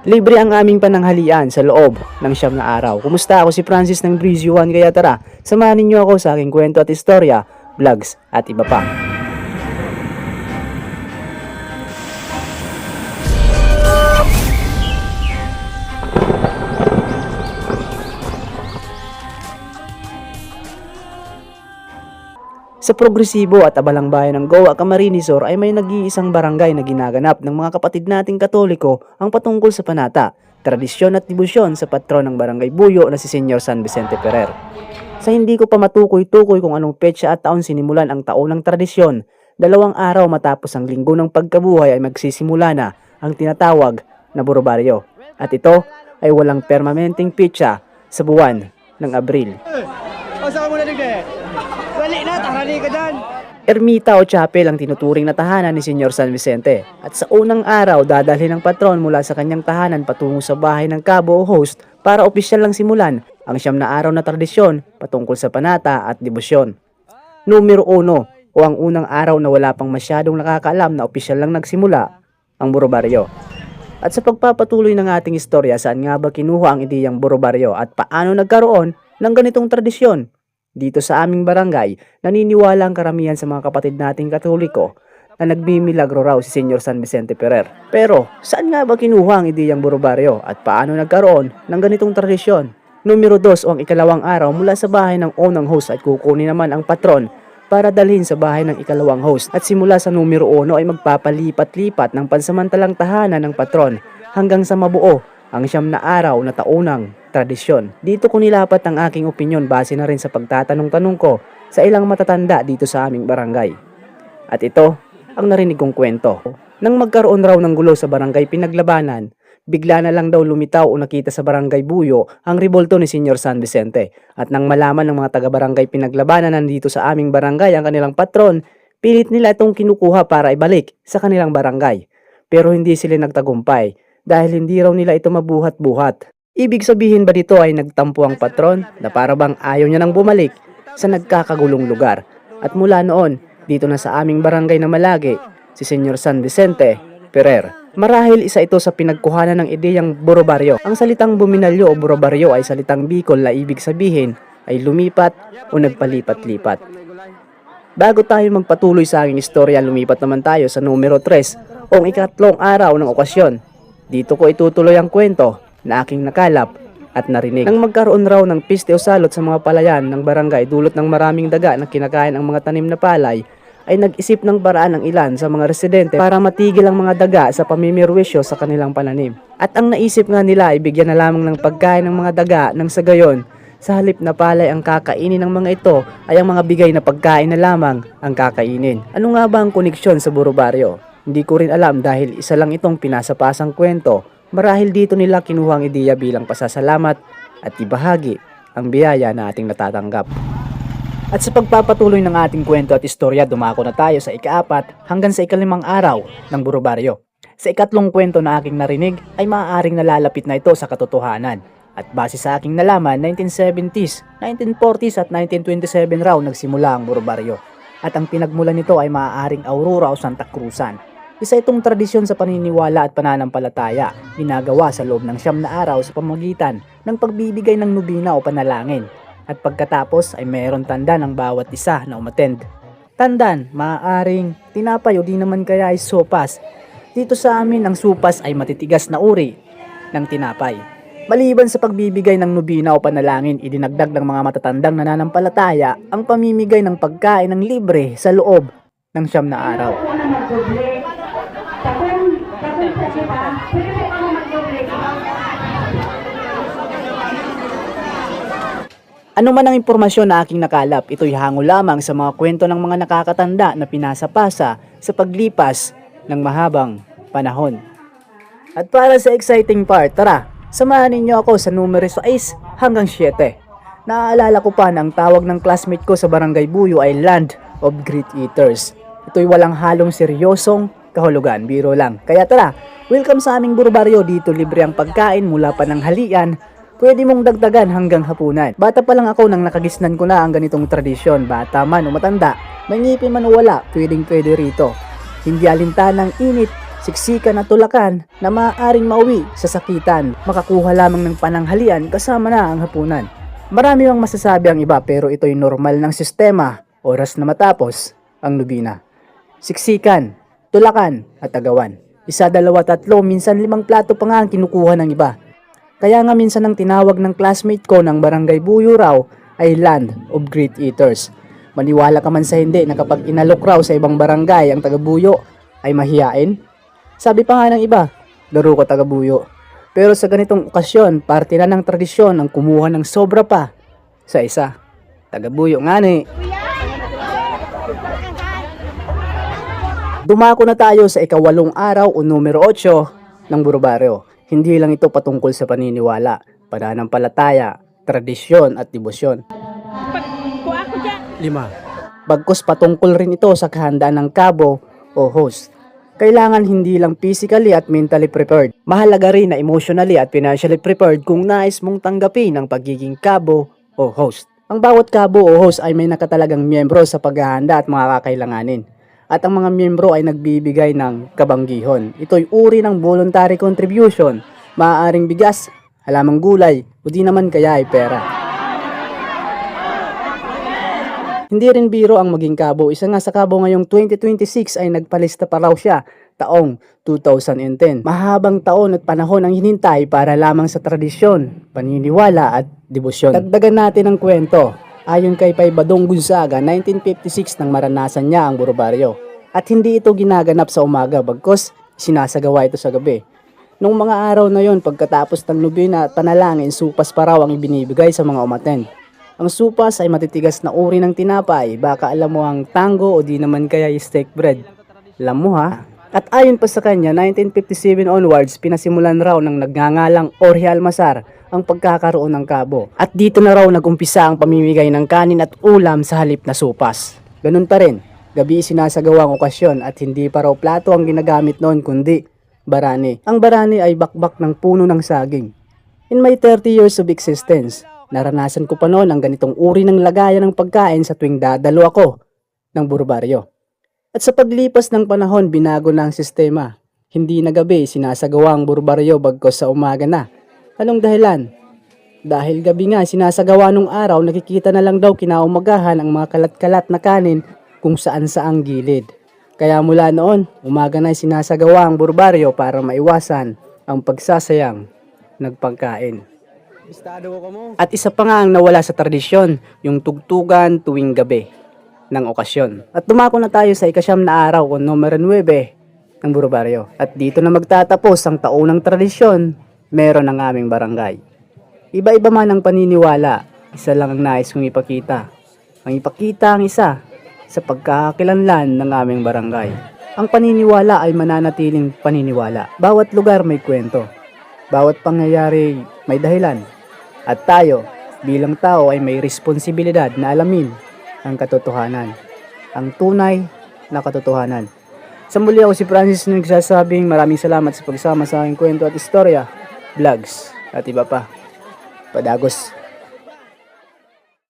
Libre ang aming pananghalian sa loob ng siyam na araw. Kumusta? Ako si Francis ng Breeze Yuan, kaya tara, samahan ninyo ako sa aking kwento at istorya, vlogs at iba pa. Sa progresibo at abalang bayan ng Goa, Camarines Sur ay may nag-iisang barangay na ginaganap ng mga kapatid nating Katoliko ang patungkol sa panata, tradisyon at debosyon sa patron ng Barangay Buyo na si Senyor San Vicente Ferrer. Sa hindi ko pa matukoy-tukoy kung anong petsa at taon sinimulan ang taunang tradisyon, 2 araw matapos ang linggo ng pagkabuhay ay magsisimula na ang tinatawag na Borobaryo. At ito ay walang permanenteng petsa sa buwan ng Abril. Balik na, tanghali ka dyan. Ermita o chapel ang tinuturing na tahanan ni Senyor San Vicente, at sa unang araw dadalhin ng patron mula sa kanyang tahanan patungo sa bahay ng kabo o host para opisyal lang simulan ang 9 na araw na tradisyon patungkol sa panata at debosyon. Numero 1 o ang unang araw na wala pang masyadong nakakaalam na opisyal lang nagsimula ang Borobaryo. At sa pagpapatuloy ng ating istorya, saan nga ba kinuha ang ideyang Borobaryo at paano nagkaroon ng ganitong tradisyon? Dito sa aming barangay, naniniwala ang karamihan sa mga kapatid nating Katoliko na nagmimilagro raw si Senyor San Vicente Ferrer. Pero, saan nga ba kinuha ang ideyang Borobaryo at paano nagkaroon ng ganitong tradisyon? Numero 2 o ang ikalawang araw mula sa bahay ng unang host at kukunin naman ang patron para dalhin sa bahay ng ikalawang host. At simula sa numero 1 ay magpapalipat-lipat ng pansamantalang tahanan ng patron hanggang sa mabuo ang 9 na araw na taunang tradisyon. Dito ko nilapat ang aking opinyon base na rin sa pagtatanong-tanong ko sa ilang matatanda dito sa aming barangay. At ito ang narinig kong kwento. Nang magkaroon raw ng gulo sa barangay Pinaglabanan, bigla na lang daw lumitaw o nakita sa barangay Buyo ang rebolto ni Senyor San Vicente. At nang malaman ng mga taga-barangay Pinaglabanan nandito sa aming barangay ang kanilang patron, pilit nila itong kinukuha para ibalik sa kanilang barangay. Pero hindi sila nagtagumpay dahil hindi raw nila ito mabuhat-buhat. Ibig sabihin ba dito ay nagtampo ang patron na para bang ayaw niya nang bumalik sa nagkakagulong lugar? At mula noon, dito na sa aming barangay na malagi, si Senyor San Vicente Ferrer. Marahil isa ito sa pinagkuhanan ng ideyang Borobaryo. Ang salitang buminalyo o Borobaryo ay salitang Bicol na ibig sabihin ay lumipat o nagpalipat-lipat. Bago tayo magpatuloy sa aking istorya, lumipat naman tayo sa numero 3 o ang ikatlong araw ng okasyon. Dito ko itutuloy ang kwento na aking nakalap at narinig. Nang magkaroon raw ng piste o salot sa mga palayan ng barangay dulot ng maraming daga na kinakain ang mga tanim na palay, ay nag-isip ng paraan ng ilan sa mga residente para matigil ang mga daga sa pamimirwisyo sa kanilang pananim. At ang naisip nga nila ay bigyan na lamang ng pagkain ng mga daga nang sa gayon, sa halip na palay ang kakainin ng mga ito ay ang mga bigay na pagkain na lamang ang kakainin. Ano nga ba ang koneksyon sa Borobaryo? Hindi ko rin alam dahil isa lang itong pinasapasang kwento. Marahil dito nila kinuha ang ideya bilang pasasalamat at ibahagi ang biyaya na ating natatanggap. At sa pagpapatuloy ng ating kwento at istorya, dumako na tayo sa ika-4 hanggang sa ika-5 araw ng Borobaryo. Sa ikatlong kwento na aking narinig ay maaaring nalalapit na ito sa katotohanan. At base sa aking nalaman, 1970s, 1940s at 1927 raw nagsimula ang Borobaryo. At ang pinagmulan nito ay maaaring Aurora o Santa Cruzan. Isa itong tradisyon sa paniniwala at pananampalataya, ginagawa sa loob ng 9 na araw sa pamamagitan ng pagbibigay ng nubina o panalangin. At pagkatapos ay mayroon tanda ng bawat isa na umattend. Tandan, maaaring tinapay o di naman kaya ay sopas. Dito sa amin ang sopas ay matitigas na uri ng tinapay. Maliban sa pagbibigay ng nubina o panalangin, idinagdag ng mga matatandang nananampalataya ang pamimigay ng pagkain ng libre sa loob ng 9 na araw. Ano man ang impormasyon na aking nakalap, ito'y hango lamang sa mga kwento ng mga nakakatanda na pinasapasa sa paglipas ng mahabang panahon. At para sa exciting part, tara, samahan ninyo ako sa numero 6 hanggang 7. Naaalala ko pa na ang tawag ng classmate ko sa Barangay Buyo ay Land of Great Eaters. Ito'y walang halong seryosong kahulugan, biro lang. Kaya tara, welcome sa aming Borobaryo. Dito libre ang pagkain mula pa ng halian, pwede mong dagdagan hanggang hapunan. Bata pa lang ako nang nakagisnan ko na ang ganitong tradisyon. Bata man o matanda, may ngipin man o wala, pwedeng pwede rito. Hindi alintanang init, siksikan at tulakan na maaaring mauwi sa sakitan, makakuha lamang ng pananghalian kasama na ang hapunan. Marami ang masasabi ang iba pero ito'y normal ng sistema, oras na matapos ang nubina. Siksikan, tulakan at agawan. 1, 2, 3, minsan 5 plato pa nga ang kinukuha ng iba. Kaya nga minsan ang tinawag ng classmate ko ng Barangay Buyo raw ay Land of Great Eaters. Maniwala ka man sa hindi na kapag inalok raw sa ibang barangay ang taga-Buyo ay mahiyain? Sabi pa nga ng iba, laro ko taga-Buyo. Pero sa ganitong okasyon, parte na ng tradisyon ang kumuha ng sobra pa sa isa. Taga-Buyo nga ni. Dumako na tayo sa ika-8 araw o numero 8 ng Burbaryo. Hindi lang ito patungkol sa paniniwala, pananampalataya, tradisyon at debosyon. 5. Bagkus patungkol rin ito sa kahandaan ng kabo o host. Kailangan hindi lang physically at mentally prepared. Mahalaga rin na emotionally at financially prepared kung nais mong tanggapin ang pagiging kabo o host. Ang bawat kabo o host ay may nakatalagang miyembro sa paghahanda at mga kakailanganin. At ang mga miyembro ay nagbibigay ng kabanggihon. Ito'y uri ng voluntary contribution, maaaring bigas, halamang gulay, o di naman kaya ay pera. Hindi rin biro ang maging kabo. Isa nga sa kabo ngayong 2026 ay nagpalista pa raw siya taong 2010. Mahabang taon at panahon ang hinintay para lamang sa tradisyon, paniniwala at debosyon. Dagdagan natin ang kwento. Ayon kay Pay Badong Gonzaga, 1956 nang maranasan niya ang Burbaryo. At hindi ito ginaganap sa umaga bagkus sinasagawa ito sa gabi. Noong mga araw na yon, pagkatapos ng nobena at panalangin, supas pa raw ang ibinibigay sa mga umattend. Ang supas ay matitigas na uri ng tinapay, baka alam mo ang tango o di naman kaya yung steak bread. Alam mo ha? At ayon pa sa kanya, 1957 onwards, pinasimulan raw ng nagngangalang Jorge Almazar ang pagkakaroon ng kabo. At dito na raw nagumpisa ang pamimigay ng kanin at ulam sa halip na supas. Ganun pa rin, gabi sinasagawa ang okasyon at hindi pa raw plato ang ginagamit noon kundi barani. Ang barani ay bakbak ng puno ng saging. In my 30 years of existence, naranasan ko pa noon ang ganitong uri ng lagayan ng pagkain sa tuwing dadalo ako ng Burbaryo. At sa paglipas ng panahon, binago na ang sistema. Hindi na gabi sinasagawa ang Burbaryo bagkos sa umaga na. Anong dahilan? Dahil gabi nga sinasagawa nung araw, nakikita na lang daw kinaumagahan ang mga kalat-kalat na kanin kung saan-saang gilid. Kaya mula noon, umaga na sinasagawa ang Burbaryo para maiwasan ang pagsasayang ng pagkain. At isa pa nga ang nawala sa tradisyon, yung tugtugan tuwing gabi ng okasyon. At dumako na tayo sa ika-9 na araw o numero 9 ng Burbaryo. At dito na magtatapos ang taunang tradisyon meron ang aming barangay. Iba-iba man ang paniniwala, isa lang ang nais kong ipakita. Ang ipakita ang isa sa pagkakakilanlan ng aming barangay. Ang paniniwala ay mananatiling paniniwala. Bawat lugar may kwento. Bawat pangyayari may dahilan. At tayo, bilang tao ay may responsibilidad na alamin ang katotohanan. Ang tunay na katotohanan. Sa muli ako si Francis na nagsasabing maraming salamat sa pagsama sa aking kwento at istorya, vlogs at iba pa. Padagos.